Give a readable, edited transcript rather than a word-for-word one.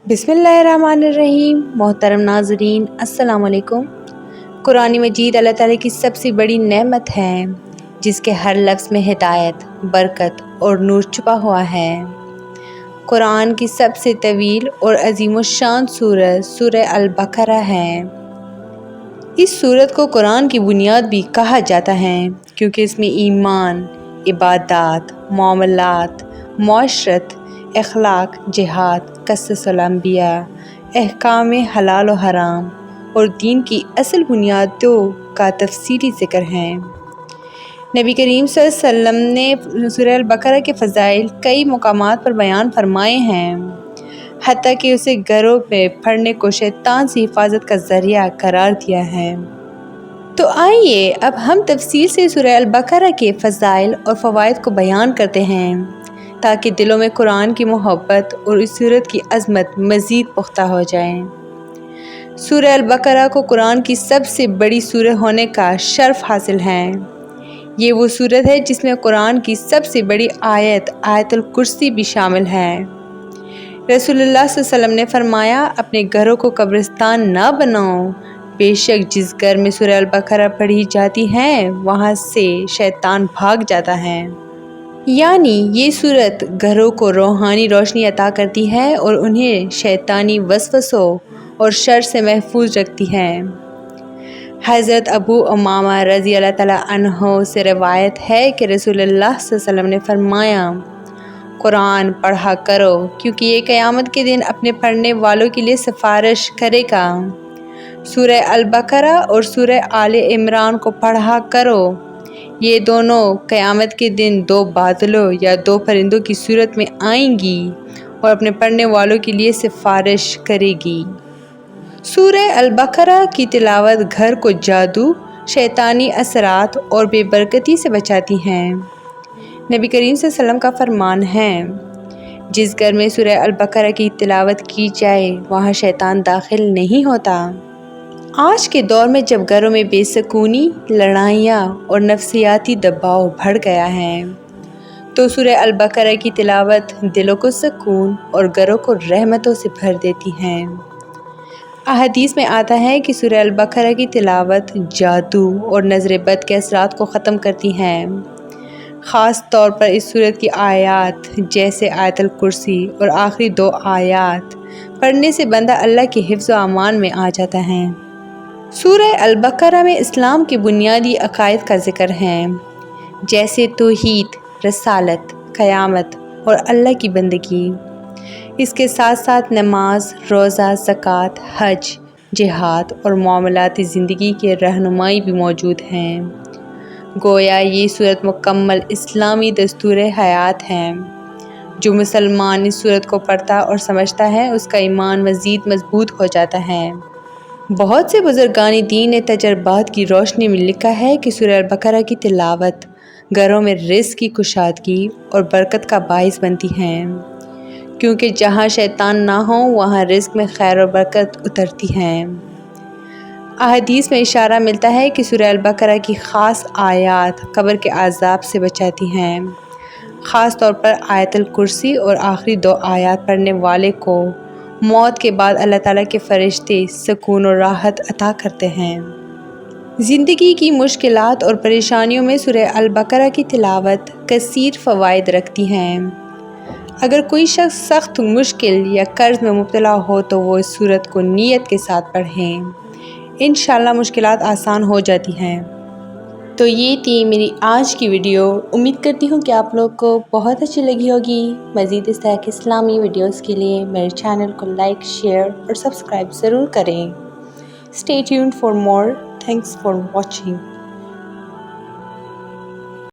बिस्मिल्लाहिर्रहमानिर्रहीम। मोहतरम नाज़रीन, अस्सलाम वालेकुम। कुरान मजीद अल्लाह ताला की सबसे बड़ी नेमत है जिसके हर लफ्ज़ में हिदायत, बरकत और नूर छुपा हुआ है। कुरान की सबसे तवील और अज़ीमुश्शान सूरत सूरह अल-बकरा है। इस सूरत को कुरान की बुनियाद भी कहा जाता है क्योंकि इसमें ईमान, इबादत, मामलात, मुआशरत, अखलाक, जिहाद, क़ससुल अंबिया, अहकाम हलाल व हराम और दीन की असल बुनियादों का तफसीली ज़िक्र है। नबी करीम सल्लल्लाहु अलैहि वसल्लम ने सूरह अल-बकरा के फ़ज़ाइल कई मकामात पर बयान फरमाए हैं, हत्ता कि उसे घरों में पढ़ने को शैतान से हिफाजत का ज़रिया करार दिया है। तो आइए अब हम तफसील से सूरह अल-बकरा के फ़ज़ाइल और फ़वाइद को बयान करते हैं ताकि दिलों में कुरान की मोहब्बत और इस सूरत की अज़मत मज़ीद पुख्ता हो जाए। सूरह अल-बकरा को कुरान की सबसे बड़ी सूरत होने का शर्फ़ हासिल है। ये वो सूरत है जिसमें कुरान की सबसे बड़ी आयत आयतुल कुर्सी भी शामिल है। रसूलुल्लाह सल्लल्लाहु अलैहि वसल्लम ने फरमाया, अपने घरों को कब्रिस्तान ना बनाओ, बेशक जिस घर में सूरह अल-बकरा पढ़ी जाती है वहाँ से शैतान भाग जाता है। यानी ये सूरत घरों को रूहानी रोशनी अता करती है और उन्हें शैतानी वसवसों और शर से महफूज रखती है। हज़रत अबू उमामा रज़ी अल्लाह तआला अन्हो से रवायत है कि रसूलुल्लाह सल्लल्लाहु अलैहि वसल्लम ने फरमाया, कुरान पढ़ा करो क्योंकि ये क़यामत के दिन अपने पढ़ने वालों के लिए सिफारिश करेगा। सूरह अल-बकरा और सूरह आले इमरान को पढ़ा करो, ये दोनों क़यामत के दिन दो बादलों या दो परिंदों की सूरत में आएंगी और अपने पढ़ने वालों के लिए सिफारिश करेगी। सूरह अल-बकरा की तिलावत घर को जादू, शैतानी असरात और बेबरकती से बचाती हैं। नबी करीम सल्लल्लाहु अलैहि वसल्लम का फरमान है, जिस घर में सूरह अल-बकरा की तिलावत की जाए वहाँ शैतान दाखिल नहीं होता। आज के दौर में जब घरों में बेसुकूनी, लड़ाइयाँ और नफसियाती दबाव बढ़ गया है, तो सूरह अल-बकरा की तिलावत दिलों को सुकून और घरों को रहमतों से भर देती है। अहदीस में आता है कि सूरह अल-बकरा की तिलावत जादू और नज़र बद के असरात को ख़त्म करती हैं। ख़ास तौर पर इस सूरत की आयात जैसे आयतुल कुर्सी और आखिरी दो आयात पढ़ने से बंदा अल्लाह के हिफ्ज़ व अमान में आ जाता है। सूरह अल-बकरा में इस्लाम के बुनियादी अक़ाइद का ज़िक्र है, जैसे तौहीद, रसालत, क़यामत और अल्लाह की बंदगी। इसके साथ साथ नमाज, रोज़ा, ज़कात, हज, जिहाद और मामलाती ज़िंदगी के रहनुमाई भी मौजूद हैं। गोया ये सूरत मुकम्मल इस्लामी दस्तूर हयात है। जो मुसलमान इस सूरत को पढ़ता और समझता है उसका ईमान मज़ीद मजबूत हो जाता है। बहुत से बुज़ुर्गान दीन ने तजर्बात की रोशनी में लिखा है कि सूरह अल-बकरा की तिलावत घरों में रिज़्क़ की कुशादगी और बरकत का बाइस बनती है, क्योंकि जहाँ शैतान ना हो वहाँ रिज़्क़ में खैर और बरकत उतरती है। अहदीस में इशारा मिलता है कि सूरह अल-बकरा की ख़ास आयात कब्र के अज़ाब से बचाती हैं। ख़ास तौर पर आयतुल कुर्सी और आखिरी दो आयात पढ़ने वाले को मौत के बाद अल्लाह ताला के फ़रिश्ते सुकून और राहत अता करते हैं। ज़िंदगी की मुश्किलात और परेशानियों में सूरह अल-बकरा की तिलावत कसीर फ़वाइद रखती हैं। अगर कोई शख्स सख्त मुश्किल या कर्ज़ में मुब्तला हो तो वो इस सूरत को नीयत के साथ पढ़ें, इंशाअल्लाह मुश्किलात आसान हो जाती हैं। तो ये थी मेरी आज की वीडियो। उम्मीद करती हूँ कि आप लोग को बहुत अच्छी लगी होगी। मज़ीद इस तरह के इस्लामी वीडियोस के लिए मेरे चैनल को लाइक, शेयर और सब्सक्राइब ज़रूर करें। Stay tuned for more. Thanks for watching.